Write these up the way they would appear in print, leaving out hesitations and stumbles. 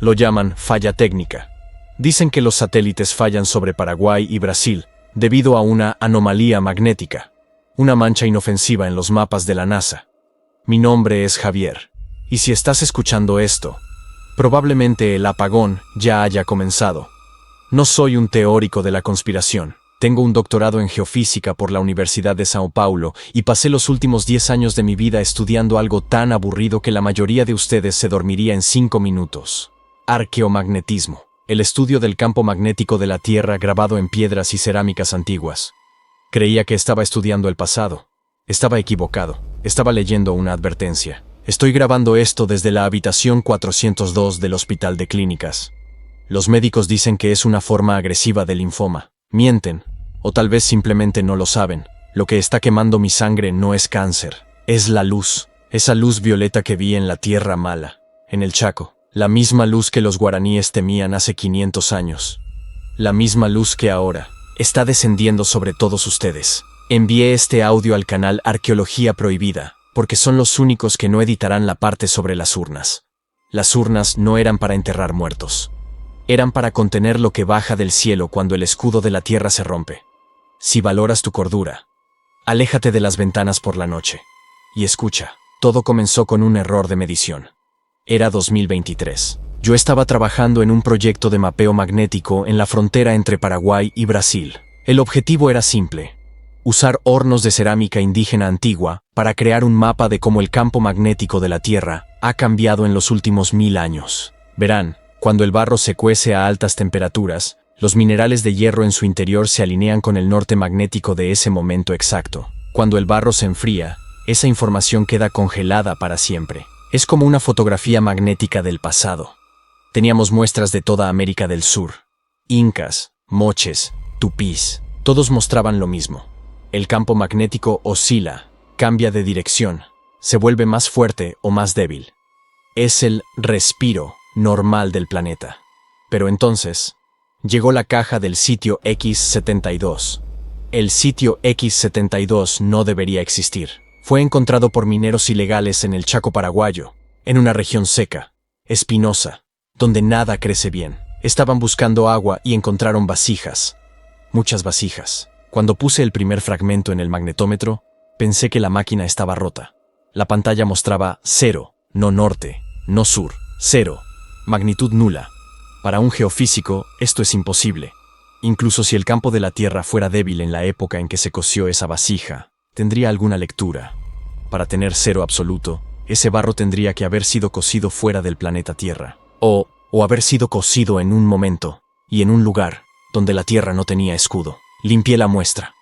Lo llaman falla técnica. Dicen que los satélites fallan sobre Paraguay y Brasil debido a una anomalía magnética, una mancha inofensiva en los mapas de la NASA. Mi nombre es Javier, y si estás escuchando esto, probablemente el apagón ya haya comenzado. No soy un teórico de la conspiración. Tengo un doctorado en geofísica por la Universidad de São Paulo y pasé los últimos 10 años de mi vida estudiando algo tan aburrido que la mayoría de ustedes se dormiría en 5 minutos. Arqueomagnetismo. El estudio del campo magnético de la Tierra grabado en piedras y cerámicas antiguas. Creía que estaba estudiando el pasado. Estaba equivocado. Estaba leyendo una advertencia. Estoy grabando esto desde la habitación 402 del Hospital de Clínicas. Los médicos dicen que es una forma agresiva de linfoma. Mienten, o tal vez simplemente no lo saben. Lo que está quemando mi sangre no es cáncer, es la luz. Esa luz violeta que vi en la Tierra Mala, en el Chaco. La misma luz que los guaraníes temían hace 500 años. La misma luz que ahora está descendiendo sobre todos ustedes. Envié este audio al canal Arqueología Prohibida, porque son los únicos que no editarán la parte sobre las urnas. Las urnas no eran para enterrar muertos. Eran para contener lo que baja del cielo cuando el escudo de la tierra se rompe. Si valoras tu cordura, aléjate de las ventanas por la noche. Y escucha, todo comenzó con un error de medición. Era 2023. Yo estaba trabajando en un proyecto de mapeo magnético en la frontera entre Paraguay y Brasil. El objetivo era simple: usar hornos de cerámica indígena antigua para crear un mapa de cómo el campo magnético de la Tierra ha cambiado en los últimos 1000 años. Verán, cuando el barro se cuece a altas temperaturas, los minerales de hierro en su interior se alinean con el norte magnético de ese momento exacto. Cuando el barro se enfría, esa información queda congelada para siempre. Es como una fotografía magnética del pasado. Teníamos muestras de toda América del Sur. Incas, moches, tupís, todos mostraban lo mismo. El campo magnético oscila, cambia de dirección, se vuelve más fuerte o más débil. Es el respiro normal del planeta. Pero entonces, llegó la caja del sitio X72. El sitio X72 no debería existir. Fue encontrado por mineros ilegales en el Chaco paraguayo, en una región seca, espinosa, donde nada crece bien. Estaban buscando agua y encontraron vasijas. Muchas vasijas. Cuando puse el primer fragmento en el magnetómetro, pensé que la máquina estaba rota. La pantalla mostraba 0, no norte, no sur, 0, magnitud nula. Para un geofísico, esto es imposible. Incluso si el campo de la Tierra fuera débil en la época en que se coció esa vasija, tendría alguna lectura. Para tener 0 absoluto, ese barro tendría que haber sido cocido fuera del planeta Tierra. O haber sido cocido en un momento, y en un lugar, donde la Tierra no tenía escudo. Limpié la muestra.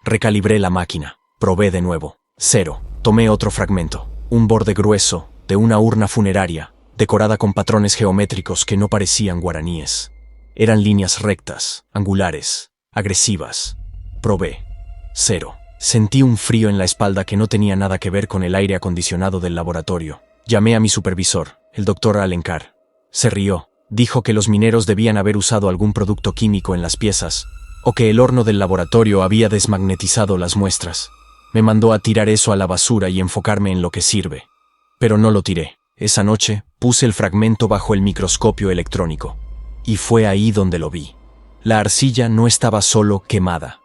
Recalibré la máquina. Probé de nuevo. 0. Tomé otro fragmento. Un borde grueso, de una urna funeraria, decorada con patrones geométricos que no parecían guaraníes. Eran líneas rectas, angulares, agresivas. Probé. 0. Sentí un frío en la espalda que no tenía nada que ver con el aire acondicionado del laboratorio. Llamé a mi supervisor, el Dr. Alencar. Se rió. Dijo que los mineros debían haber usado algún producto químico en las piezas, o que el horno del laboratorio había desmagnetizado las muestras. Me mandó a tirar eso a la basura y enfocarme en lo que sirve. Pero no lo tiré. Esa noche puse el fragmento bajo el microscopio electrónico. Y fue ahí donde lo vi. La arcilla no estaba solo quemada.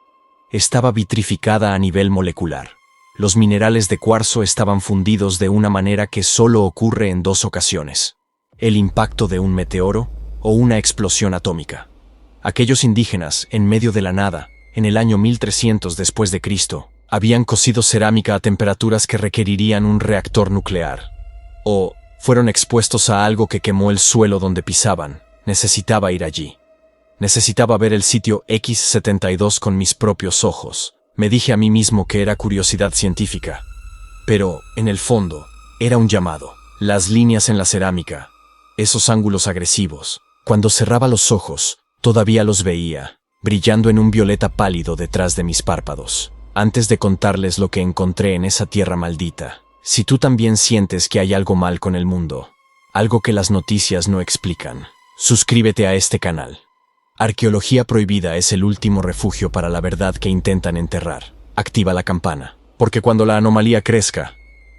Estaba vitrificada a nivel molecular. Los minerales de cuarzo estaban fundidos de una manera que solo ocurre en 2 ocasiones: el impacto de un meteoro o una explosión atómica. Aquellos indígenas, en medio de la nada, en el año 1300 después de Cristo, habían cocido cerámica a temperaturas que requerirían un reactor nuclear. O fueron expuestos a algo que quemó el suelo donde pisaban. Necesitaba ir allí. Necesitaba ver el sitio X72 con mis propios ojos. Me dije a mí mismo que era curiosidad científica. Pero, en el fondo, era un llamado. Las líneas en la cerámica, esos ángulos agresivos. Cuando cerraba los ojos, todavía los veía, brillando en un violeta pálido detrás de mis párpados. Antes de contarles lo que encontré en esa tierra maldita, si tú también sientes que hay algo mal con el mundo, algo que las noticias no explican, suscríbete a este canal. Arqueología Prohibida es el último refugio para la verdad que intentan enterrar. Activa la campana, porque cuando la anomalía crezca,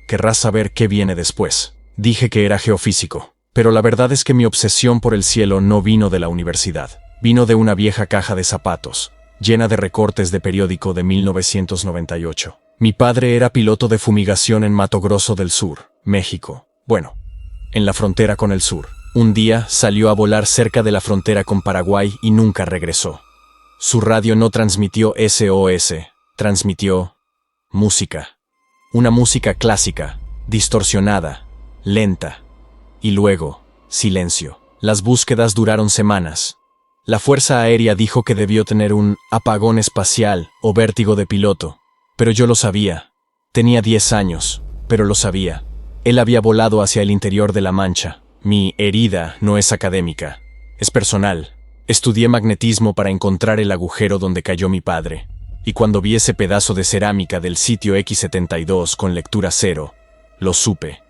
querrás saber qué viene después. Dije que era geofísico, Pero la verdad es que mi obsesión por el cielo no vino de la universidad. Vino de una vieja caja de zapatos, llena de recortes de periódico de 1998. Mi padre era piloto de fumigación en Mato Grosso del Sur, México. Bueno, en la frontera con el sur. Un día salió a volar cerca de la frontera con Paraguay y nunca regresó. Su radio no transmitió SOS, transmitió música. Una música clásica, distorsionada, lenta. Y luego, silencio. Las búsquedas duraron semanas. La Fuerza Aérea dijo que debió tener un apagón espacial o vértigo de piloto. Pero yo lo sabía. Tenía 10 años, pero lo sabía. Él había volado hacia el interior de la Mancha. Mi herida no es académica, es personal. Estudié magnetismo para encontrar el agujero donde cayó mi padre. Y cuando vi ese pedazo de cerámica del sitio X72 con lectura 0, lo supe.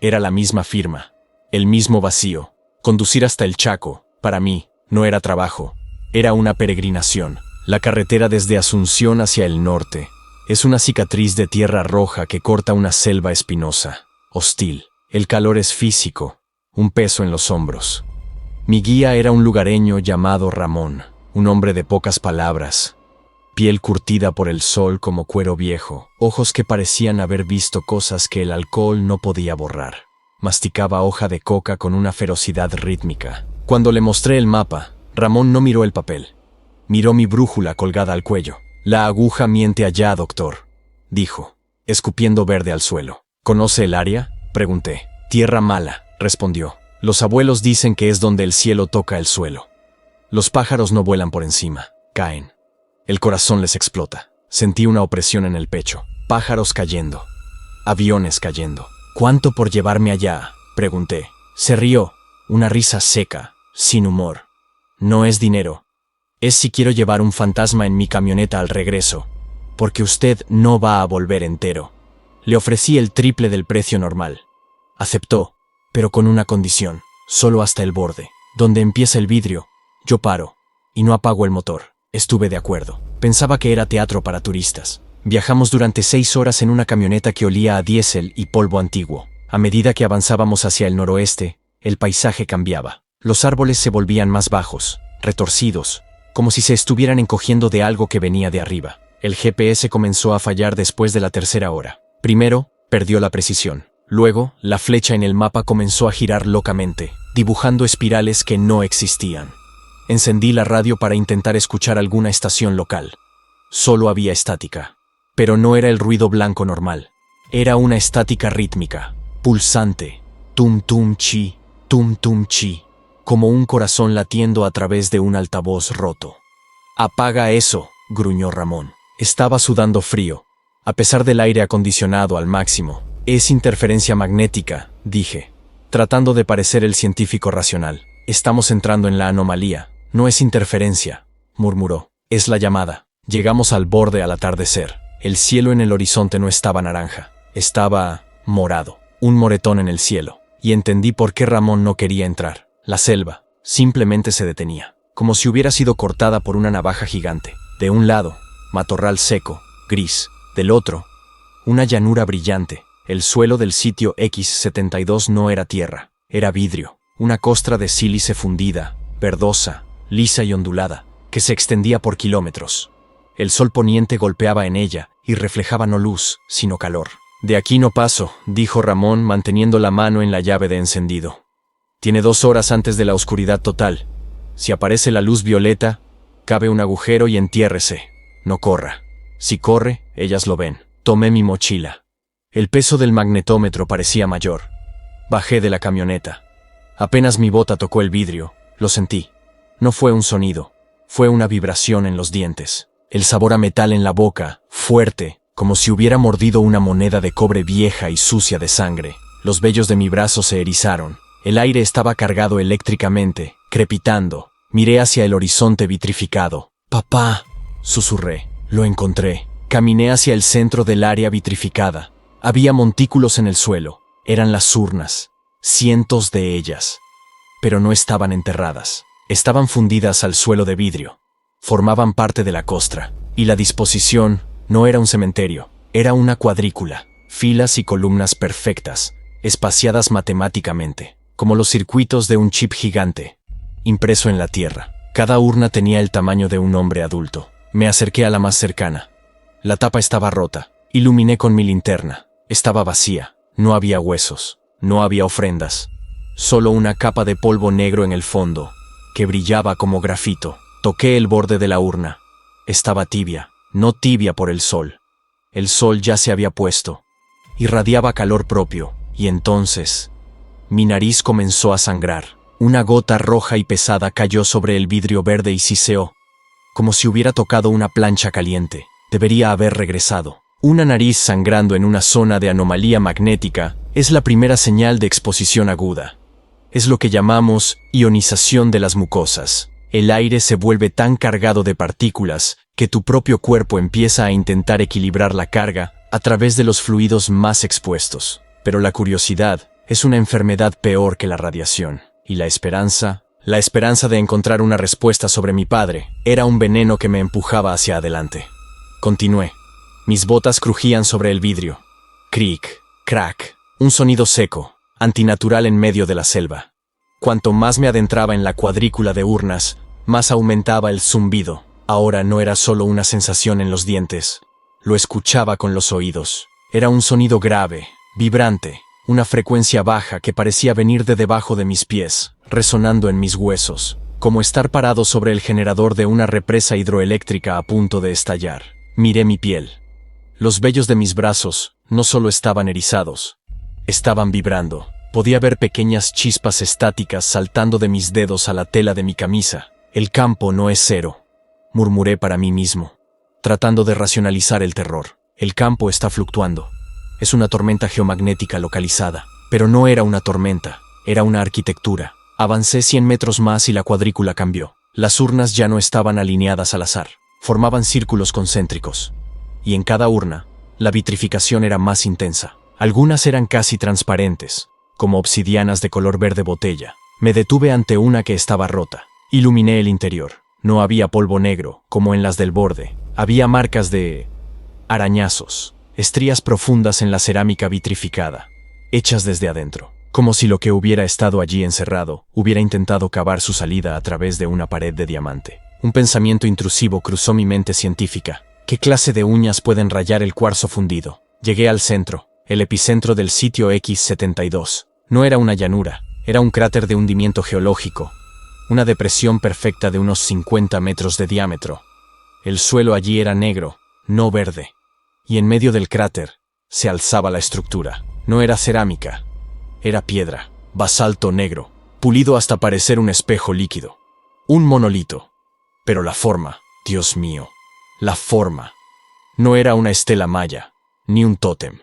Era la misma firma, el mismo vacío. Conducir hasta el Chaco, para mí, no era trabajo, era una peregrinación. La carretera desde Asunción hacia el norte es una cicatriz de tierra roja que corta una selva espinosa, hostil. El calor es físico, un peso en los hombros. Mi guía era un lugareño llamado Ramón, un hombre de pocas palabras. Piel curtida por el sol como cuero viejo, ojos que parecían haber visto cosas que el alcohol no podía borrar. Masticaba hoja de coca con una ferocidad rítmica. Cuando le mostré el mapa, Ramón no miró el papel. Miró mi brújula colgada al cuello. «La aguja miente allá, doctor», dijo, escupiendo verde al suelo. «¿Conoce el área?», pregunté. «Tierra Mala», respondió. «Los abuelos dicen que es donde el cielo toca el suelo. Los pájaros no vuelan por encima, caen». El corazón les explota. Sentí una opresión en el pecho. Pájaros cayendo. Aviones cayendo. «¿Cuánto por llevarme allá?», pregunté. Se rió, una risa seca, sin humor. «No es dinero. Es si quiero llevar un fantasma en mi camioneta al regreso, porque usted no va a volver entero». Le ofrecí el triple del precio normal. Aceptó, pero con una condición, solo hasta el borde. Donde empieza el vidrio, yo paro, y no apago el motor. Estuve de acuerdo. Pensaba que era teatro para turistas. Viajamos durante 6 horas en una camioneta que olía a diésel y polvo antiguo. A medida que avanzábamos hacia el noroeste, el paisaje cambiaba. Los árboles se volvían más bajos, retorcidos, como si se estuvieran encogiendo de algo que venía de arriba. El GPS comenzó a fallar después de la 3.ª hora. Primero, perdió la precisión. Luego, la flecha en el mapa comenzó a girar locamente, dibujando espirales que no existían. Encendí la radio para intentar escuchar alguna estación local. Solo había estática. Pero no era el ruido blanco normal. Era una estática rítmica, pulsante, tum-tum-chi, tum-tum-chi, como un corazón latiendo a través de un altavoz roto. «Apaga eso», gruñó Ramón. Estaba sudando frío, a pesar del aire acondicionado al máximo. «Es interferencia magnética», dije, tratando de parecer el científico racional. «Estamos entrando en la anomalía. No es interferencia», murmuró. «Es la llamada». Llegamos al borde al atardecer. El cielo en el horizonte no estaba naranja, estaba morado, un moretón en el cielo. Y entendí por qué Ramón no quería entrar. La selva simplemente se detenía, como si hubiera sido cortada por una navaja gigante. De un lado, matorral seco, gris. Del otro, una llanura brillante. El suelo del sitio X72 no era tierra, era vidrio. Una costra de sílice fundida, verdosa, lisa y ondulada, que se extendía por kilómetros. El sol poniente golpeaba en ella y reflejaba no luz, sino calor. «De aquí no paso», dijo Ramón manteniendo la mano en la llave de encendido. «Tiene 2 horas antes de la oscuridad total. Si aparece la luz violeta, cabe un agujero y entiérrese. No corra. Si corre, ellas lo ven». Tomé mi mochila. El peso del magnetómetro parecía mayor. Bajé de la camioneta. Apenas mi bota tocó el vidrio, lo sentí. No fue un sonido, fue una vibración en los dientes. El sabor a metal en la boca, fuerte, como si hubiera mordido una moneda de cobre vieja y sucia de sangre. Los vellos de mi brazo se erizaron. El aire estaba cargado eléctricamente, crepitando. Miré hacia el horizonte vitrificado. «Papá», susurré. Lo encontré. Caminé hacia el centro del área vitrificada. Había montículos en el suelo. Eran las urnas. Cientos de ellas. Pero no estaban enterradas. Estaban fundidas al suelo de vidrio. Formaban parte de la costra. Y la disposición no era un cementerio. Era una cuadrícula. Filas y columnas perfectas, espaciadas matemáticamente. como los circuitos de un chip gigante, impreso en la tierra. Cada urna tenía el tamaño de un hombre adulto. Me acerqué a la más cercana. La tapa estaba rota. Iluminé con mi linterna. Estaba vacía. No había huesos. No había ofrendas. Solo una capa de polvo negro en el fondo, que brillaba como grafito. Toqué el borde de la urna. Estaba tibia, no tibia por el sol. El sol ya se había puesto. Irradiaba calor propio, y entonces mi nariz comenzó a sangrar. Una gota roja y pesada cayó sobre el vidrio verde y siseó, como si hubiera tocado una plancha caliente. Debería haber regresado. Una nariz sangrando en una zona de anomalía magnética es la primera señal de exposición aguda. Es lo que llamamos ionización de las mucosas. El aire se vuelve tan cargado de partículas que tu propio cuerpo empieza a intentar equilibrar la carga a través de los fluidos más expuestos. Pero la curiosidad es una enfermedad peor que la radiación. Y la esperanza de encontrar una respuesta sobre mi padre, era un veneno que me empujaba hacia adelante. Continué. Mis botas crujían sobre el vidrio. Cric, crack, un sonido seco, antinatural en medio de la selva. Cuanto más me adentraba en la cuadrícula de urnas, más aumentaba el zumbido. Ahora no era solo una sensación en los dientes. Lo escuchaba con los oídos. Era un sonido grave, vibrante, una frecuencia baja que parecía venir de debajo de mis pies, resonando en mis huesos, como estar parado sobre el generador de una represa hidroeléctrica a punto de estallar. Miré mi piel. Los vellos de mis brazos no solo estaban erizados, estaban vibrando. Podía ver pequeñas chispas estáticas saltando de mis dedos a la tela de mi camisa. El campo no es cero, murmuré para mí mismo, tratando de racionalizar el terror. El campo está fluctuando. Es una tormenta geomagnética localizada. Pero no era una tormenta, era una arquitectura. Avancé 100 metros más y la cuadrícula cambió. Las urnas ya no estaban alineadas al azar. Formaban círculos concéntricos. Y en cada urna, la vitrificación era más intensa. Algunas eran casi transparentes, como obsidianas de color verde botella. Me detuve ante una que estaba rota. Iluminé el interior. No había polvo negro, como en las del borde. Había marcas de arañazos, estrías profundas en la cerámica vitrificada, hechas desde adentro, como si lo que hubiera estado allí encerrado hubiera intentado cavar su salida a través de una pared de diamante. Un pensamiento intrusivo cruzó mi mente científica. ¿Qué clase de uñas pueden rayar el cuarzo fundido? Llegué al centro, el epicentro del sitio X72. No era una llanura, era un cráter de hundimiento geológico, una depresión perfecta de unos 50 metros de diámetro. El suelo allí era negro, no verde, y en medio del cráter se alzaba la estructura. No era cerámica, era piedra, basalto negro, pulido hasta parecer un espejo líquido. Un monolito. Pero la forma, Dios mío, la forma. No era una estela maya, ni un tótem.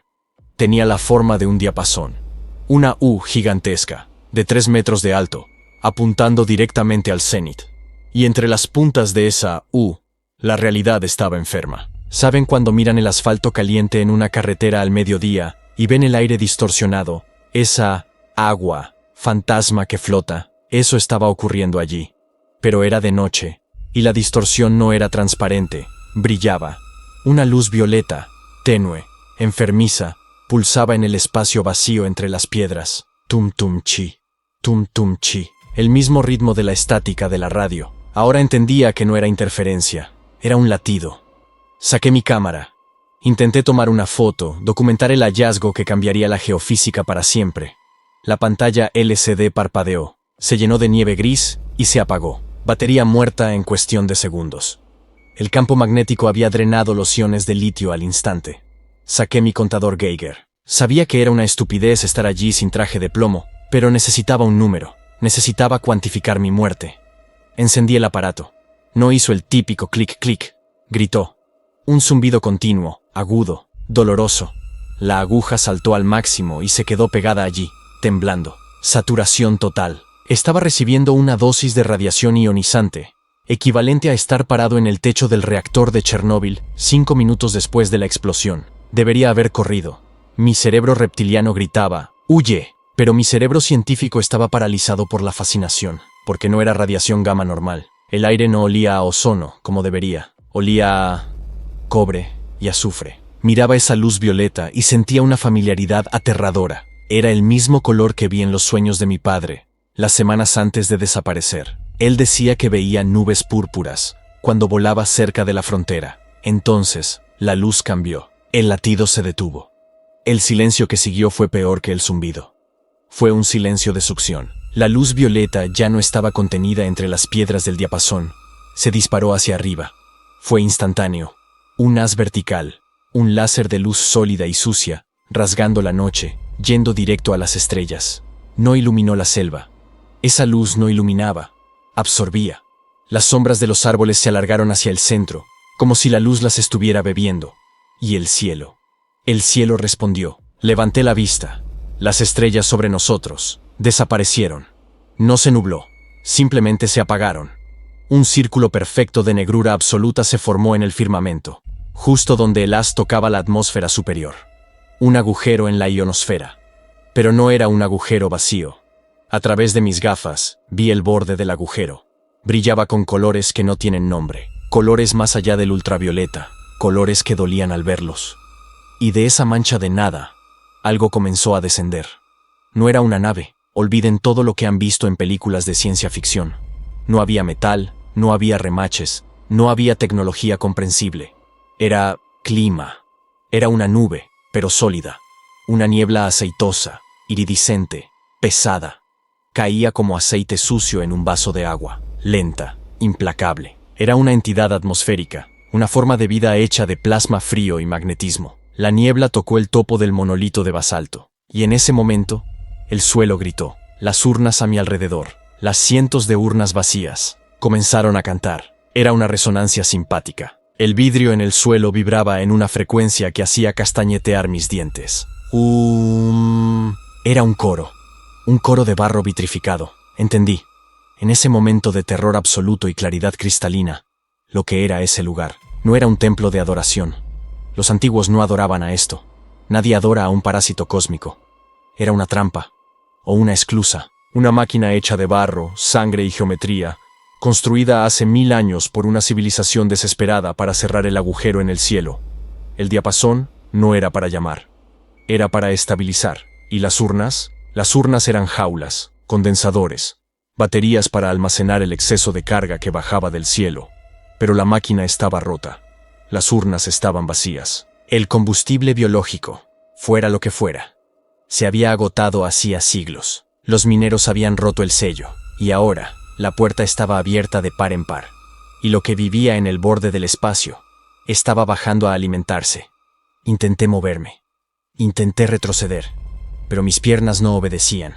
Tenía la forma de un diapasón. Una U gigantesca, de 3 metros de alto, apuntando directamente al cenit. Y entre las puntas de esa U, la realidad estaba enferma. ¿Saben cuando miran el asfalto caliente en una carretera al mediodía y ven el aire distorsionado? Esa agua, fantasma que flota, eso estaba ocurriendo allí. Pero era de noche, y la distorsión no era transparente, brillaba. Una luz violeta, tenue, enfermiza, pulsaba en el espacio vacío entre las piedras. Tum tum chi, tum tum chi. El mismo ritmo de la estática de la radio. Ahora entendía que no era interferencia, era un latido. Saqué mi cámara. Intenté tomar una foto, documentar el hallazgo que cambiaría la geofísica para siempre. La pantalla LCD parpadeó, se llenó de nieve gris y se apagó. Batería muerta en cuestión de segundos. El campo magnético había drenado los iones de litio al instante. Saqué mi contador Geiger. Sabía que era una estupidez estar allí sin traje de plomo, pero necesitaba un número. Necesitaba cuantificar mi muerte. Encendí el aparato. No hizo el típico clic-clic. Gritó. Un zumbido continuo, agudo, doloroso. La aguja saltó al máximo y se quedó pegada allí, temblando. Saturación total. Estaba recibiendo una dosis de radiación ionizante, equivalente a estar parado en el techo del reactor de Chernóbil 5 minutos después de la explosión. Debería haber corrido. Mi cerebro reptiliano gritaba, ¡huye! Pero mi cerebro científico estaba paralizado por la fascinación, porque no era radiación gamma normal. El aire no olía a ozono, como debería. Olía a cobre y azufre. Miraba esa luz violeta y sentía una familiaridad aterradora. Era el mismo color que vi en los sueños de mi padre, las semanas antes de desaparecer. Él decía que veía nubes púrpuras cuando volaba cerca de la frontera. Entonces, la luz cambió. El latido se detuvo. El silencio que siguió fue peor que el zumbido. Fue un silencio de succión. La luz violeta ya no estaba contenida entre las piedras del diapasón. Se disparó hacia arriba. Fue instantáneo. Un haz vertical, un láser de luz sólida y sucia, rasgando la noche, yendo directo a las estrellas. No iluminó la selva. Esa luz no iluminaba, absorbía. Las sombras de los árboles se alargaron hacia el centro, como si la luz las estuviera bebiendo. Y el cielo. El cielo respondió. Levanté la vista. Las estrellas sobre nosotros desaparecieron. No se nubló, simplemente se apagaron. Un círculo perfecto de negrura absoluta se formó en el firmamento, justo donde el haz tocaba la atmósfera superior. Un agujero en la ionosfera. Pero no era un agujero vacío. A través de mis gafas, vi el borde del agujero. Brillaba con colores que no tienen nombre, colores más allá del ultravioleta, colores que dolían al verlos. Y de esa mancha de nada, algo comenzó a descender. No era una nave, olviden todo lo que han visto en películas de ciencia ficción. No había metal, no había remaches, no había tecnología comprensible. Era clima. Era una nube, pero sólida. Una niebla aceitosa, iridiscente, pesada. Caía como aceite sucio en un vaso de agua, lenta, implacable. Era una entidad atmosférica, una forma de vida hecha de plasma frío y magnetismo. La niebla tocó el topo del monolito de basalto, y en ese momento, el suelo gritó. Las urnas a mi alrededor, las cientos de urnas vacías, comenzaron a cantar. Era una resonancia simpática. El vidrio en el suelo vibraba en una frecuencia que hacía castañetear mis dientes. Era un coro de barro vitrificado. Entendí, en ese momento de terror absoluto y claridad cristalina, lo que era ese lugar. No era un templo de adoración. Los antiguos no adoraban a esto. Nadie adora a un parásito cósmico. Era una trampa, o una esclusa, una máquina hecha de barro, sangre y geometría, construida hace 1000 años por una civilización desesperada para cerrar el agujero en el cielo. El diapasón no era para llamar, era para estabilizar. ¿Y las urnas? Las urnas eran jaulas, condensadores, baterías para almacenar el exceso de carga que bajaba del cielo. Pero la máquina estaba rota. Las urnas estaban vacías. El combustible biológico, fuera lo que fuera, se había agotado hacía siglos. Los mineros habían roto el sello, y ahora la puerta estaba abierta de par en par. Y lo que vivía en el borde del espacio estaba bajando a alimentarse. Intenté moverme. Intenté retroceder, pero mis piernas no obedecían.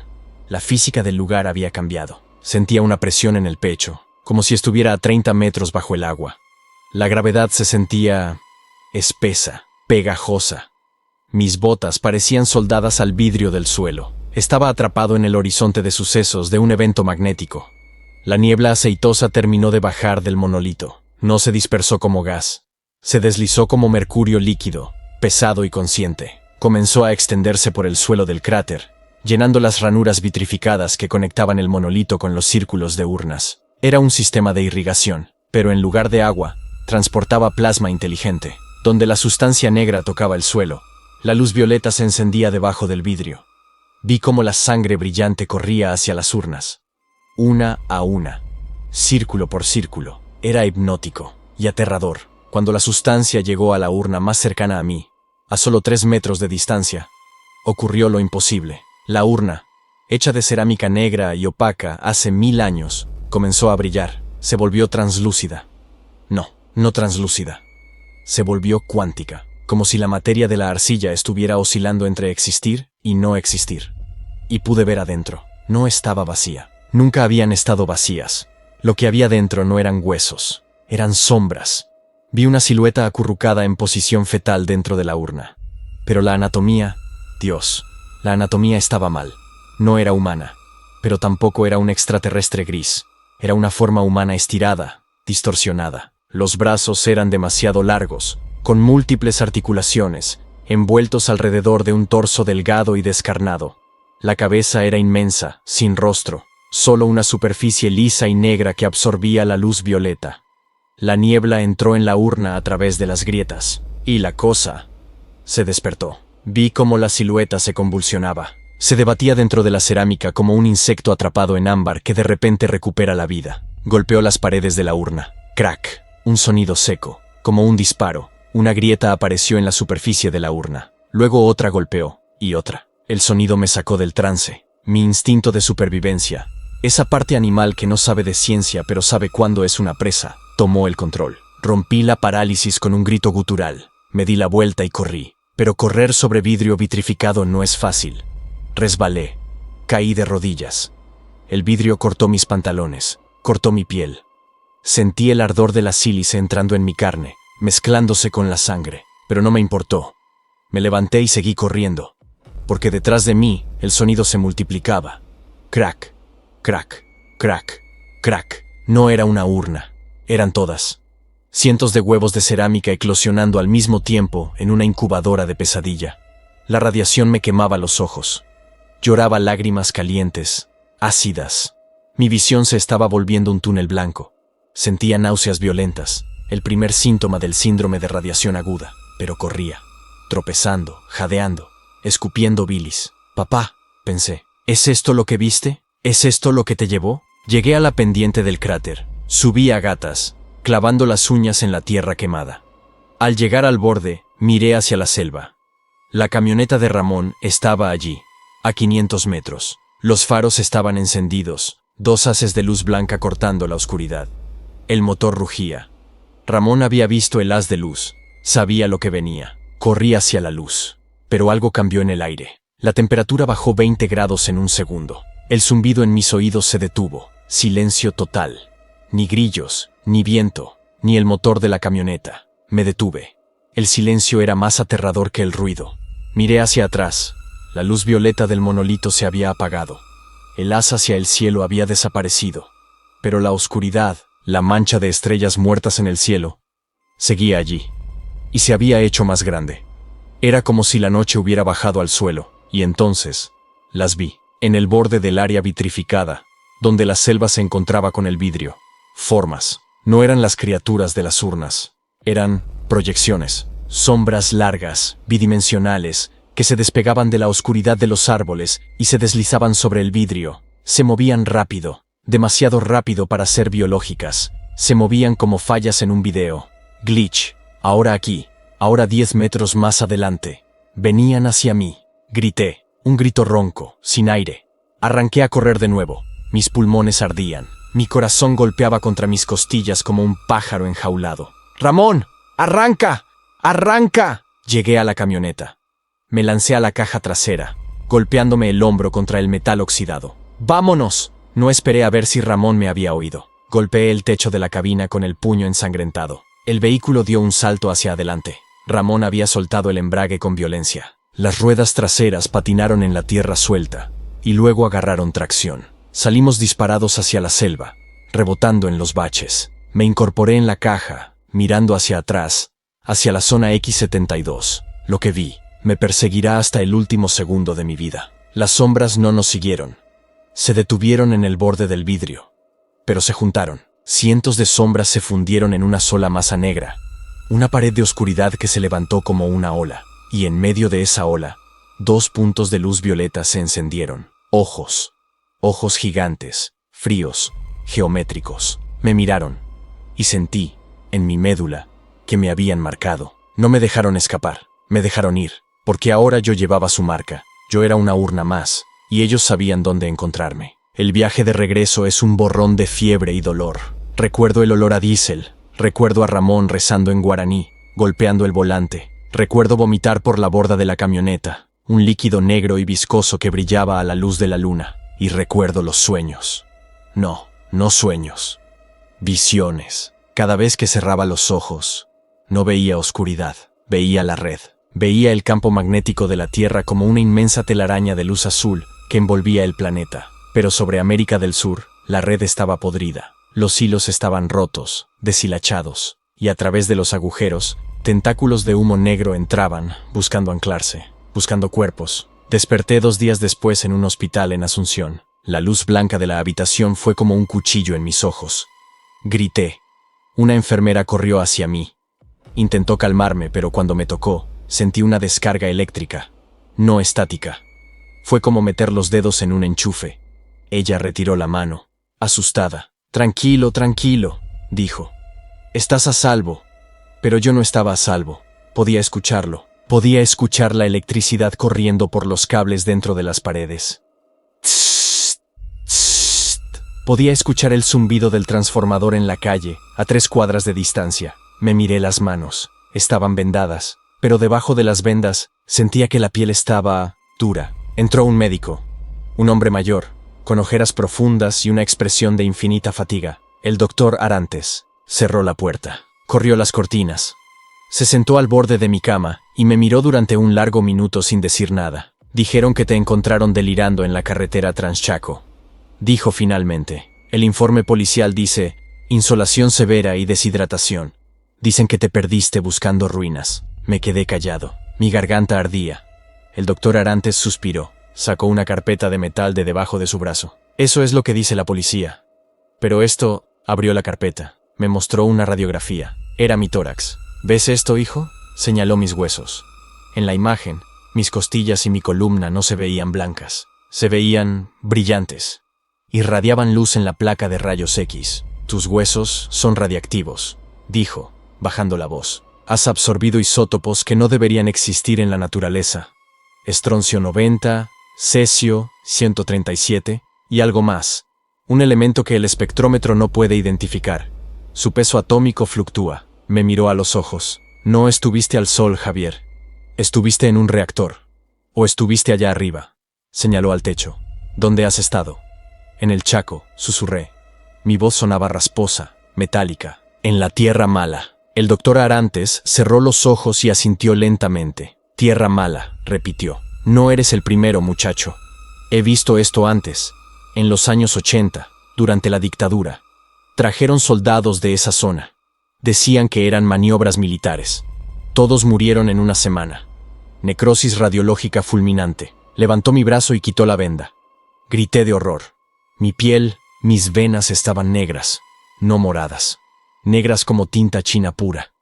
La física del lugar había cambiado. Sentía una presión en el pecho, como si estuviera a 30 metros bajo el agua. La gravedad se sentía espesa, pegajosa. Mis botas parecían soldadas al vidrio del suelo. Estaba atrapado en el horizonte de sucesos de un evento magnético. La niebla aceitosa terminó de bajar del monolito. No se dispersó como gas. Se deslizó como mercurio líquido, pesado y consciente. Comenzó a extenderse por el suelo del cráter, llenando las ranuras vitrificadas que conectaban el monolito con los círculos de urnas. Era un sistema de irrigación, pero en lugar de agua, transportaba plasma inteligente. Donde la sustancia negra tocaba el suelo, la luz violeta se encendía debajo del vidrio. Vi cómo la sangre brillante corría hacia las urnas, una a una, círculo por círculo. Era hipnótico y aterrador. Cuando la sustancia llegó a la urna más cercana a mí, a solo 3 metros de distancia, ocurrió lo imposible. La urna, hecha de cerámica negra y opaca hace 1000 años, comenzó a brillar. Se volvió translúcida. No translúcida. Se volvió cuántica, como si la materia de la arcilla estuviera oscilando entre existir y no existir. Y pude ver adentro. No estaba vacía. Nunca habían estado vacías. Lo que había dentro no eran huesos, eran sombras. Vi una silueta acurrucada en posición fetal dentro de la urna. Pero la anatomía, Dios, la anatomía estaba mal. No era humana, pero tampoco era un extraterrestre gris. Era una forma humana estirada, distorsionada. Los brazos eran demasiado largos, con múltiples articulaciones, envueltos alrededor de un torso delgado y descarnado. La cabeza era inmensa, sin rostro, solo una superficie lisa y negra que absorbía la luz violeta. La niebla entró en la urna a través de las grietas, y la cosa se despertó. Vi cómo la silueta se convulsionaba. Se debatía dentro de la cerámica como un insecto atrapado en ámbar que de repente recupera la vida. Golpeó las paredes de la urna. Crack. Un sonido seco, como un disparo. Una grieta apareció en la superficie de la urna. Luego otra golpeó, y otra. El sonido me sacó del trance. Mi instinto de supervivencia, esa parte animal que no sabe de ciencia pero sabe cuándo es una presa, tomó el control. Rompí la parálisis con un grito gutural. Me di la vuelta y corrí. Pero correr sobre vidrio vitrificado no es fácil. Resbalé. Caí de rodillas. El vidrio cortó mis pantalones, cortó mi piel. Sentí el ardor de la sílice entrando en mi carne, mezclándose con la sangre, pero no me importó. Me levanté y seguí corriendo, porque detrás de mí el sonido se multiplicaba. Crack, crack, crack, crack. No era una urna, eran todas. Cientos de huevos de cerámica eclosionando al mismo tiempo en una incubadora de pesadilla. La radiación me quemaba los ojos. Lloraba lágrimas calientes, ácidas. Mi visión se estaba volviendo un túnel blanco. Sentía náuseas violentas, el primer síntoma del síndrome de radiación aguda, pero corría, tropezando, jadeando, escupiendo bilis. Papá, pensé, ¿es esto lo que viste? ¿Es esto lo que te llevó? Llegué a la pendiente del cráter, subí a gatas, clavando las uñas en la tierra quemada. Al llegar al borde, miré hacia la selva. La camioneta de Ramón estaba allí, a 500 metros. Los faros estaban encendidos, 2 haces de luz blanca cortando la oscuridad. El motor rugía. Ramón había visto el haz de luz, sabía lo que venía. Corrí hacia la luz. Pero algo cambió en el aire. La temperatura bajó 20 grados en un segundo. El zumbido en mis oídos se detuvo. Silencio total. Ni grillos, ni viento, ni el motor de la camioneta. Me detuve. El silencio era más aterrador que el ruido. Miré hacia atrás. La luz violeta del monolito se había apagado. El haz hacia el cielo había desaparecido. Pero la oscuridad, la mancha de estrellas muertas en el cielo, seguía allí. Y se había hecho más grande. Era como si la noche hubiera bajado al suelo, y entonces las vi, en el borde del área vitrificada, donde la selva se encontraba con el vidrio. Formas. No eran las criaturas de las urnas. Eran proyecciones. Sombras largas, bidimensionales, que se despegaban de la oscuridad de los árboles y se deslizaban sobre el vidrio. Se movían rápido, demasiado rápido para ser biológicas. Se movían como fallas en un video. Glitch. Ahora aquí. Ahora 10 metros más adelante. Venían hacia mí. Grité. Un grito ronco, sin aire. Arranqué a correr de nuevo. Mis pulmones ardían. Mi corazón golpeaba contra mis costillas como un pájaro enjaulado. ¡Ramón! ¡Arranca! ¡Arranca! Llegué a la camioneta. Me lancé a la caja trasera, golpeándome el hombro contra el metal oxidado. ¡Vámonos! No esperé a ver si Ramón me había oído. Golpeé el techo de la cabina con el puño ensangrentado. El vehículo dio un salto hacia adelante. Ramón había soltado el embrague con violencia. Las ruedas traseras patinaron en la tierra suelta y luego agarraron tracción. Salimos disparados hacia la selva, rebotando en los baches. Me incorporé en la caja, mirando hacia atrás, hacia la zona X-72. Lo que vi me perseguirá hasta el último segundo de mi vida. Las sombras no nos siguieron. Se detuvieron en el borde del vidrio, pero se juntaron. Cientos de sombras se fundieron en una sola masa negra, una pared de oscuridad que se levantó como una ola, y en medio de esa ola, 2 puntos de luz violeta se encendieron. Ojos. Ojos gigantes, fríos, geométricos. Me miraron, y sentí, en mi médula, que me habían marcado. No me dejaron escapar, me dejaron ir, porque ahora yo llevaba su marca. Yo era una urna más, y ellos sabían dónde encontrarme. El viaje de regreso es un borrón de fiebre y dolor. Recuerdo el olor a diésel, recuerdo a Ramón rezando en guaraní, golpeando el volante. Recuerdo vomitar por la borda de la camioneta, un líquido negro y viscoso que brillaba a la luz de la luna. Y recuerdo los sueños. No sueños. Visiones. Cada vez que cerraba los ojos, no veía oscuridad, veía la red. Veía el campo magnético de la Tierra como una inmensa telaraña de luz azul que envolvía el planeta. Pero sobre América del Sur, la red estaba podrida. Los hilos estaban rotos, deshilachados, y a través de los agujeros, tentáculos de humo negro entraban, buscando anclarse, buscando cuerpos. Desperté 2 días después en un hospital en Asunción. La luz blanca de la habitación fue como un cuchillo en mis ojos. Grité. Una enfermera corrió hacia mí. Intentó calmarme, pero cuando me tocó, sentí una descarga eléctrica, no estática. Fue como meter los dedos en un enchufe. Ella retiró la mano, asustada. Tranquilo, tranquilo, dijo. Estás a salvo. Pero yo no estaba a salvo. Podía escucharlo. Podía escuchar la electricidad corriendo por los cables dentro de las paredes. Tss, tss. Podía escuchar el zumbido del transformador en la calle, a 3 cuadras de distancia. Me miré las manos. Estaban vendadas, pero debajo de las vendas sentía que la piel estaba dura. Entró un médico, un hombre mayor, con ojeras profundas y una expresión de infinita fatiga. El doctor Arantes cerró la puerta, corrió las cortinas. Se sentó al borde de mi cama y me miró durante un largo minuto sin decir nada. Dijeron que te encontraron delirando en la carretera Transchaco. Dijo finalmente. El informe policial dice insolación severa y deshidratación. Dicen que te perdiste buscando ruinas. Me quedé callado. Mi garganta ardía. El doctor Arantes suspiró. Sacó una carpeta de metal de debajo de su brazo. Eso es lo que dice la policía. Pero esto... Abrió la carpeta. Me mostró una radiografía. Era mi tórax. ¿Ves esto, hijo? Señaló mis huesos. En la imagen, mis costillas y mi columna no se veían blancas. Se veían brillantes. Irradiaban luz en la placa de rayos X. Tus huesos son radiactivos, dijo, bajando la voz. Has absorbido isótopos que no deberían existir en la naturaleza. Estroncio 90, cesio 137 y algo más. Un elemento que el espectrómetro no puede identificar. Su peso atómico fluctúa. Me miró a los ojos. No estuviste al sol, Javier. Estuviste en un reactor. O estuviste allá arriba. Señaló al techo. ¿Dónde has estado? En el Chaco, susurré. Mi voz sonaba rasposa, metálica. En la Tierra Mala. El doctor Arantes cerró los ojos y asintió lentamente. Tierra Mala, repitió. No eres el primero, muchacho. He visto esto antes. En los años 80, durante la dictadura. Trajeron soldados de esa zona. Decían que eran maniobras militares. Todos murieron en una semana. Necrosis radiológica fulminante. Levantó mi brazo y quitó la venda. Grité de horror. Mi piel, mis venas estaban negras, no moradas. Negras como tinta china pura.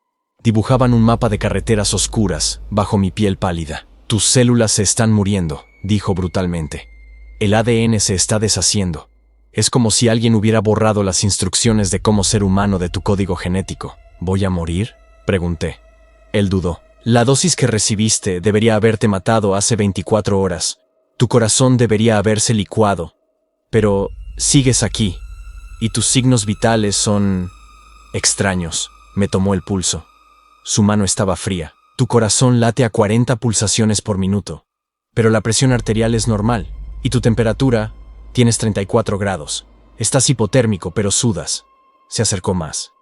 Dibujaban un mapa de carreteras oscuras bajo mi piel pálida. Tus células se están muriendo, dijo brutalmente. El ADN se está deshaciendo. Es como si alguien hubiera borrado las instrucciones de cómo ser humano de tu código genético. ¿Voy a morir?, pregunté. Él dudó. La dosis que recibiste debería haberte matado hace 24 horas. Tu corazón debería haberse licuado. Pero sigues aquí. Y tus signos vitales son... extraños. Me tomó el pulso. Su mano estaba fría. Tu corazón late a 40 pulsaciones por minuto. Pero la presión arterial es normal. Y tu temperatura... tienes 34 grados. Estás hipotérmico, pero sudas. Se acercó más.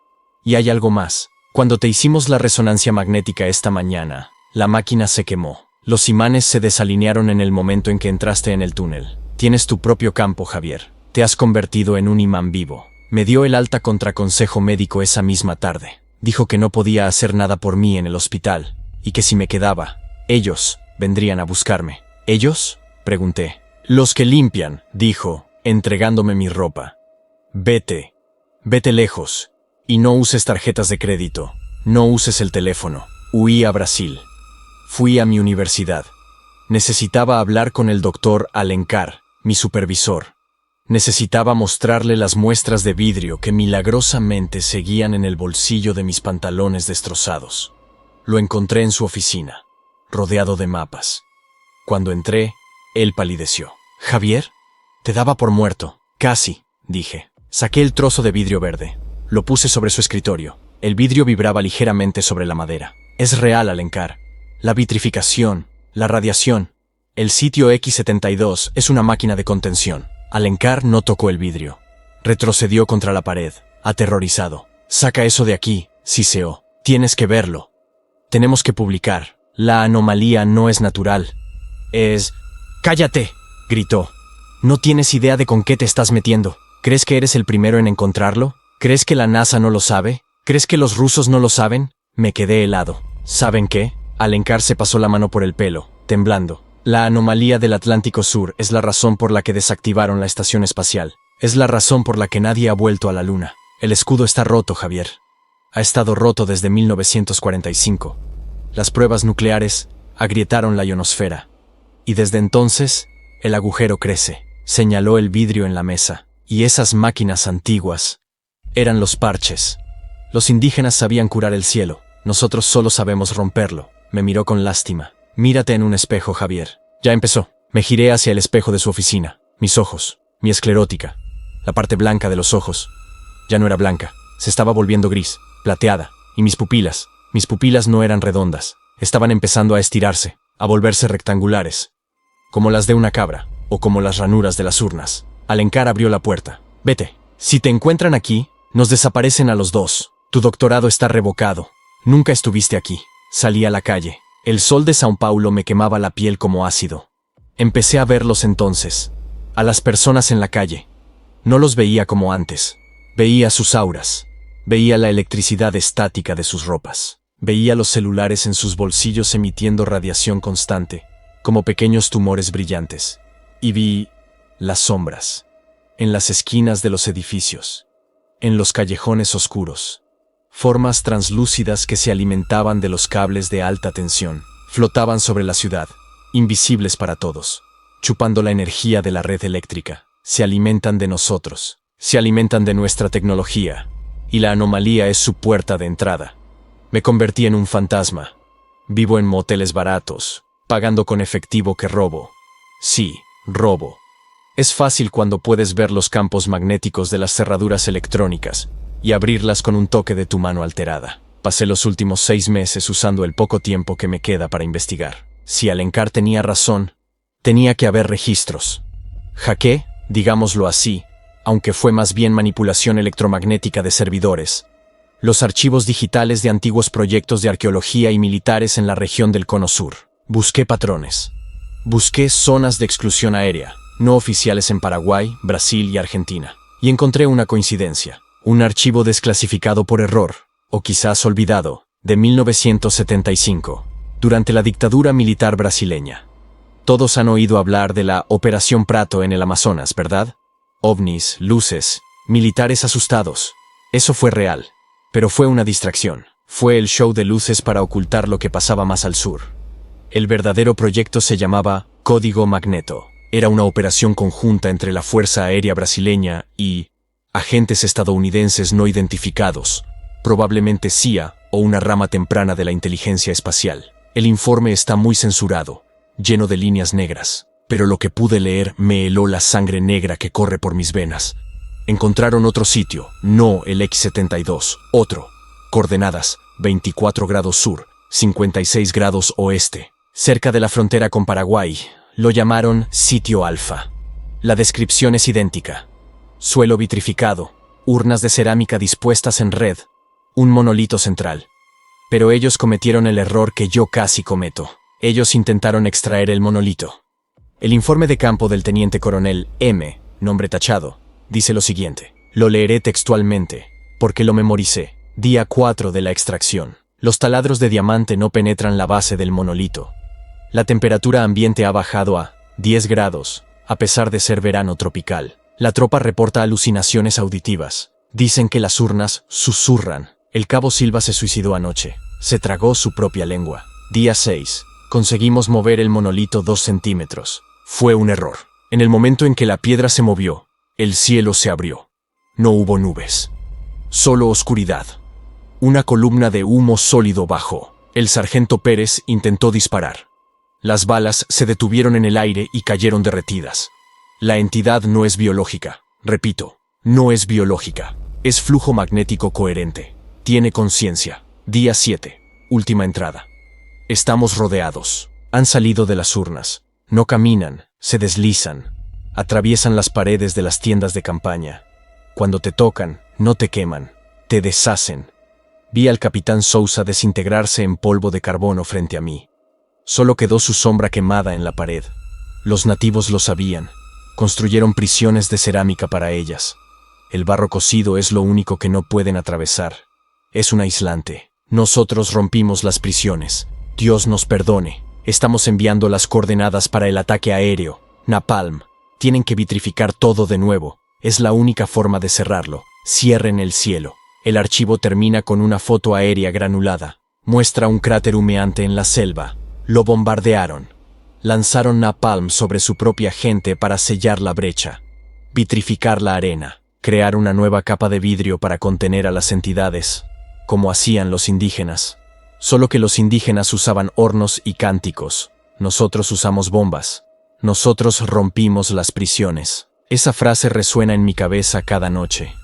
Y hay algo más. Cuando te hicimos la resonancia magnética esta mañana, la máquina se quemó. Los imanes se desalinearon en el momento en que entraste en el túnel. Tienes tu propio campo, Javier. Te has convertido en un imán vivo. Me dio el alta contra consejo médico esa misma tarde. Dijo que no podía hacer nada por mí en el hospital, y que si me quedaba, ellos vendrían a buscarme. ¿Ellos?, pregunté. Los que limpian, dijo, entregándome mi ropa. Vete. Vete lejos. Y no uses tarjetas de crédito. No uses el teléfono. Huí a Brasil. Fui a mi universidad. Necesitaba hablar con el doctor Alencar, mi supervisor. Necesitaba mostrarle las muestras de vidrio que milagrosamente seguían en el bolsillo de mis pantalones destrozados. Lo encontré en su oficina, rodeado de mapas. Cuando entré, él palideció. «¿Javier?» «Te daba por muerto». «Casi», dije. Saqué el trozo de vidrio verde. Lo puse sobre su escritorio. El vidrio vibraba ligeramente sobre la madera. «Es real, Alencar. La vitrificación, la radiación. El sitio X72 es una máquina de contención». Alencar no tocó el vidrio. Retrocedió contra la pared, aterrorizado. «Saca eso de aquí», siseó. «Tienes que verlo. Tenemos que publicar. La anomalía no es natural. Es... ¡Cállate!», gritó. «No tienes idea de con qué te estás metiendo. ¿Crees que eres el primero en encontrarlo? ¿Crees que la NASA no lo sabe? ¿Crees que los rusos no lo saben?» Me quedé helado. ¿Saben qué? Alencar se pasó la mano por el pelo, temblando. La anomalía del Atlántico Sur es la razón por la que desactivaron la estación espacial. Es la razón por la que nadie ha vuelto a la Luna. El escudo está roto, Javier. Ha estado roto desde 1945. Las pruebas nucleares agrietaron la ionosfera. Y desde entonces, El agujero crece, señaló el vidrio en la mesa. Y esas máquinas antiguas eran los parches. Los indígenas sabían curar el cielo, nosotros solo sabemos romperlo. Me miró con lástima. Mírate en un espejo, Javier. Ya empezó. Me giré hacia el espejo de su oficina. Mis ojos, mi esclerótica, la parte blanca de los ojos. Ya no era blanca, se estaba volviendo gris, plateada, y mis pupilas no eran redondas, estaban empezando a estirarse, a volverse rectangulares, como las de una cabra, o como las ranuras de las urnas. Alencar abrió la puerta. Vete. Si te encuentran aquí, nos desaparecen a los dos. Tu doctorado está revocado. Nunca estuviste aquí. Salí a la calle. El sol de São Paulo me quemaba la piel como ácido. Empecé a verlos entonces. A las personas en la calle. No los veía como antes. Veía sus auras. Veía la electricidad estática de sus ropas. Veía los celulares en sus bolsillos emitiendo radiación constante, como pequeños tumores brillantes. Y vi las sombras, en las esquinas de los edificios, en los callejones oscuros, formas translúcidas que se alimentaban de los cables de alta tensión, flotaban sobre la ciudad, invisibles para todos, chupando la energía de la red eléctrica, se alimentan de nosotros, se alimentan de nuestra tecnología, y la anomalía es su puerta de entrada. Me convertí en un fantasma, vivo en moteles baratos, pagando con efectivo que robo. Sí, robo. Es fácil cuando puedes ver los campos magnéticos de las cerraduras electrónicas y abrirlas con un toque de tu mano alterada. Pasé los últimos 6 meses usando el poco tiempo que me queda para investigar. Si Alencar tenía razón, tenía que haber registros. Hackeé, digámoslo así, aunque fue más bien manipulación electromagnética de servidores, los archivos digitales de antiguos proyectos de arqueología y militares en la región del Cono Sur. Busqué patrones. Busqué zonas de exclusión aérea, no oficiales en Paraguay, Brasil y Argentina. Y encontré una coincidencia. Un archivo desclasificado por error, o quizás olvidado, de 1975, durante la dictadura militar brasileña. Todos han oído hablar de la Operación Prato en el Amazonas, ¿verdad? Ovnis, luces, militares asustados. Eso fue real, pero fue una distracción. Fue el show de luces para ocultar lo que pasaba más al sur. El verdadero proyecto se llamaba Código Magneto. Era una operación conjunta entre la Fuerza Aérea Brasileña y agentes estadounidenses no identificados, probablemente CIA o una rama temprana de la inteligencia espacial. El informe está muy censurado, lleno de líneas negras, pero lo que pude leer me heló la sangre negra que corre por mis venas. Encontraron otro sitio, no el X-72, otro. Coordenadas, 24 grados sur, 56 grados oeste, cerca de la frontera con Paraguay. Lo llamaron Sitio Alfa. La descripción es idéntica. Suelo vitrificado, urnas de cerámica dispuestas en red, un monolito central. Pero ellos cometieron el error que yo casi cometo. Ellos intentaron extraer el monolito. El informe de campo del teniente coronel M, nombre tachado, dice lo siguiente. Lo leeré textualmente, porque lo memoricé. Día 4 de la extracción. Los taladros de diamante no penetran la base del monolito. La temperatura ambiente ha bajado a 10 grados, a pesar de ser verano tropical. La tropa reporta alucinaciones auditivas. Dicen que las urnas susurran. El cabo Silva se suicidó anoche. Se tragó su propia lengua. Día 6. Conseguimos mover el monolito 2 centímetros. Fue un error. En el momento en que la piedra se movió, el cielo se abrió. No hubo nubes. Solo oscuridad. Una columna de humo sólido bajó. El sargento Pérez intentó disparar. Las balas se detuvieron en el aire y cayeron derretidas. La entidad no es biológica. Repito, no es biológica. Es flujo magnético coherente. Tiene conciencia. Día 7. Última entrada. Estamos rodeados. Han salido de las urnas. No caminan, se deslizan. Atraviesan las paredes de las tiendas de campaña. Cuando te tocan, no te queman, te deshacen. Vi al capitán Sousa desintegrarse en polvo de carbono frente a mí. Solo quedó su sombra quemada en la pared. Los nativos lo sabían. Construyeron prisiones de cerámica para ellas. El barro cocido es lo único que no pueden atravesar. Es un aislante. Nosotros rompimos las prisiones. Dios nos perdone. Estamos enviando las coordenadas para el ataque aéreo. Napalm. Tienen que vitrificar todo de nuevo. Es la única forma de cerrarlo. Cierren el cielo. El archivo termina con una foto aérea granulada. Muestra un cráter humeante en la selva. Lo bombardearon. Lanzaron napalm sobre su propia gente para sellar la brecha, vitrificar la arena, crear una nueva capa de vidrio para contener a las entidades, como hacían los indígenas. Solo que los indígenas usaban hornos y cánticos. Nosotros usamos bombas. Nosotros rompimos las prisiones. Esa frase resuena en mi cabeza cada noche.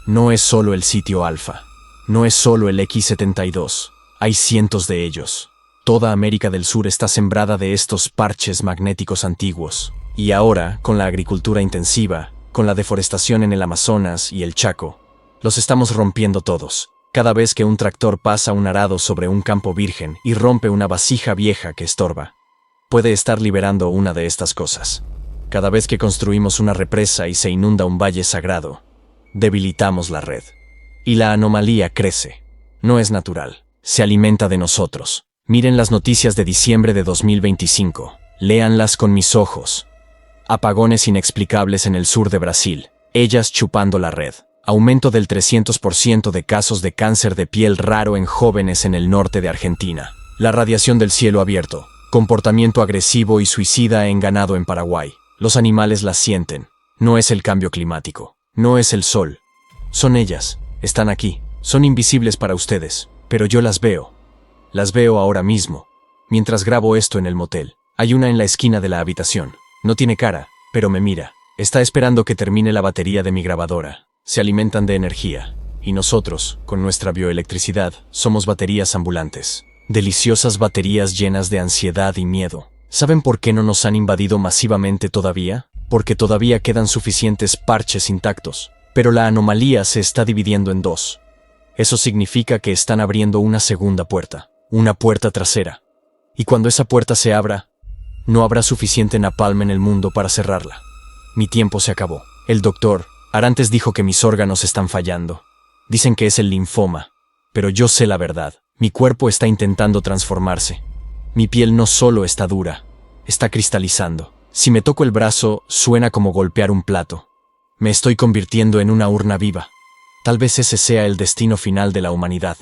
No es solo el sitio Alfa. No es solo el X-72. Hay cientos de ellos. Toda América del Sur está sembrada de estos parches magnéticos antiguos. Y ahora, con la agricultura intensiva, con la deforestación en el Amazonas y el Chaco, los estamos rompiendo todos. Cada vez que un tractor pasa un arado sobre un campo virgen y rompe una vasija vieja que estorba, puede estar liberando una de estas cosas. Cada vez que construimos una represa y se inunda un valle sagrado, debilitamos la red. Y la anomalía crece. No es natural. Se alimenta de nosotros. Miren las noticias de diciembre de 2025. Léanlas con mis ojos. Apagones inexplicables en el sur de Brasil. Ellas chupando la red. Aumento del 300% de casos de cáncer de piel raro en jóvenes en el norte de Argentina. La radiación del cielo abierto. Comportamiento agresivo y suicida en ganado en Paraguay. Los animales las sienten. No es el cambio climático. No es el sol. Son ellas. Están aquí. Son invisibles para ustedes. Pero yo las veo. Las veo ahora mismo. Mientras grabo esto en el motel. Hay una en la esquina de la habitación. No tiene cara, pero me mira. Está esperando que termine la batería de mi grabadora. Se alimentan de energía. Y nosotros, con nuestra bioelectricidad, somos baterías ambulantes. Deliciosas baterías llenas de ansiedad y miedo. ¿Saben por qué no nos han invadido masivamente todavía? Porque todavía quedan suficientes parches intactos. Pero la anomalía se está dividiendo en dos. Eso significa que están abriendo una segunda puerta. Una puerta trasera. Y cuando esa puerta se abra, no habrá suficiente napalm en el mundo para cerrarla. Mi tiempo se acabó. El doctor Arantes dijo que mis órganos están fallando. Dicen que es el linfoma. Pero yo sé la verdad. Mi cuerpo está intentando transformarse. Mi piel no solo está dura, está cristalizando. Si me toco el brazo, suena como golpear un plato. Me estoy convirtiendo en una urna viva. Tal vez ese sea el destino final de la humanidad.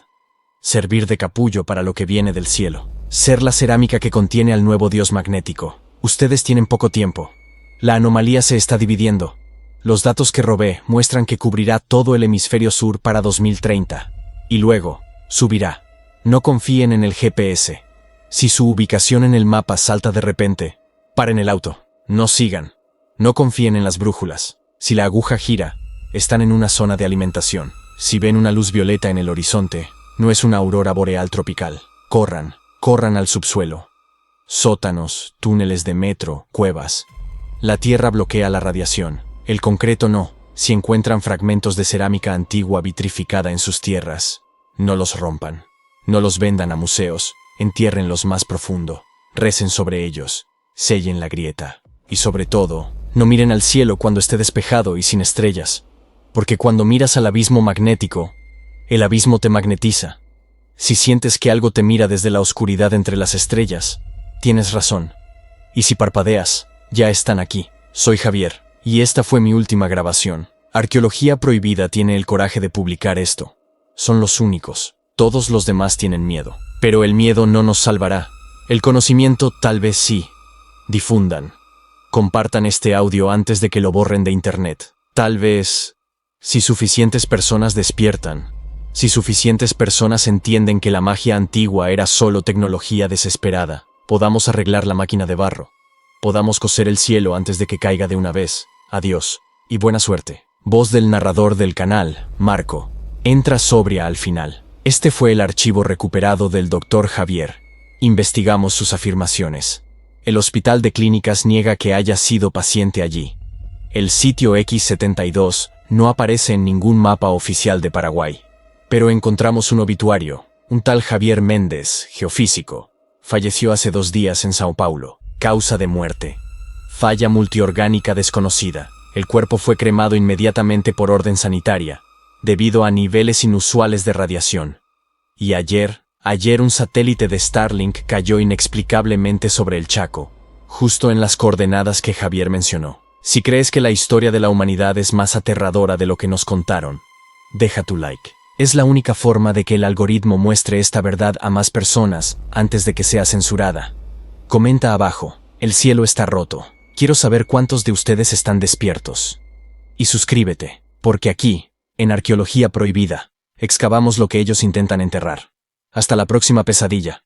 Servir de capullo para lo que viene del cielo. Ser la cerámica que contiene al nuevo dios magnético. Ustedes tienen poco tiempo. La anomalía se está dividiendo. Los datos que robé muestran que cubrirá todo el hemisferio sur para 2030. Y luego, subirá. No confíen en el GPS. Si su ubicación en el mapa salta de repente, paren el auto. No sigan. No confíen en las brújulas. Si la aguja gira, están en una zona de alimentación. Si ven una luz violeta en el horizonte, no es una aurora boreal tropical. Corran, corran al subsuelo. Sótanos, túneles de metro, cuevas. La tierra bloquea la radiación. El concreto no. Si encuentran fragmentos de cerámica antigua vitrificada en sus tierras, no los rompan. No los vendan a museos. Entiérrenlos más profundo. Recen sobre ellos. Sellen la grieta. Y sobre todo, no miren al cielo cuando esté despejado y sin estrellas. Porque cuando miras al abismo magnético, el abismo te magnetiza. Si sientes que algo te mira desde la oscuridad entre las estrellas, tienes razón. Y si parpadeas, ya están aquí. Soy Javier, y esta fue mi última grabación. Arqueología Prohibida tiene el coraje de publicar esto. Son los únicos. Todos los demás tienen miedo. Pero el miedo no nos salvará. El conocimiento tal vez sí. Difundan. Compartan este audio antes de que lo borren de internet. Tal vez, si suficientes personas despiertan, si suficientes personas entienden que la magia antigua era solo tecnología desesperada, podamos arreglar la máquina de barro. Podamos coser el cielo antes de que caiga de una vez. Adiós, y buena suerte. Voz del narrador del canal, Marco. Entra sobria al final. Este fue el archivo recuperado del Dr. Javier. Investigamos sus afirmaciones. El Hospital de Clínicas niega que haya sido paciente allí. El sitio X-72 no aparece en ningún mapa oficial de Paraguay. Pero encontramos un obituario. Un tal Javier Méndez, geofísico, falleció hace 2 días en Sao Paulo. Causa de muerte. Falla multiorgánica desconocida. El cuerpo fue cremado inmediatamente por orden sanitaria, debido a niveles inusuales de radiación. Y ayer un satélite de Starlink cayó inexplicablemente sobre el Chaco, justo en las coordenadas que Javier mencionó. Si crees que la historia de la humanidad es más aterradora de lo que nos contaron, deja tu like. Es la única forma de que el algoritmo muestre esta verdad a más personas antes de que sea censurada. Comenta abajo. El cielo está roto. Quiero saber cuántos de ustedes están despiertos. Y suscríbete, porque aquí, en Arqueología Prohibida, excavamos lo que ellos intentan enterrar. Hasta la próxima pesadilla.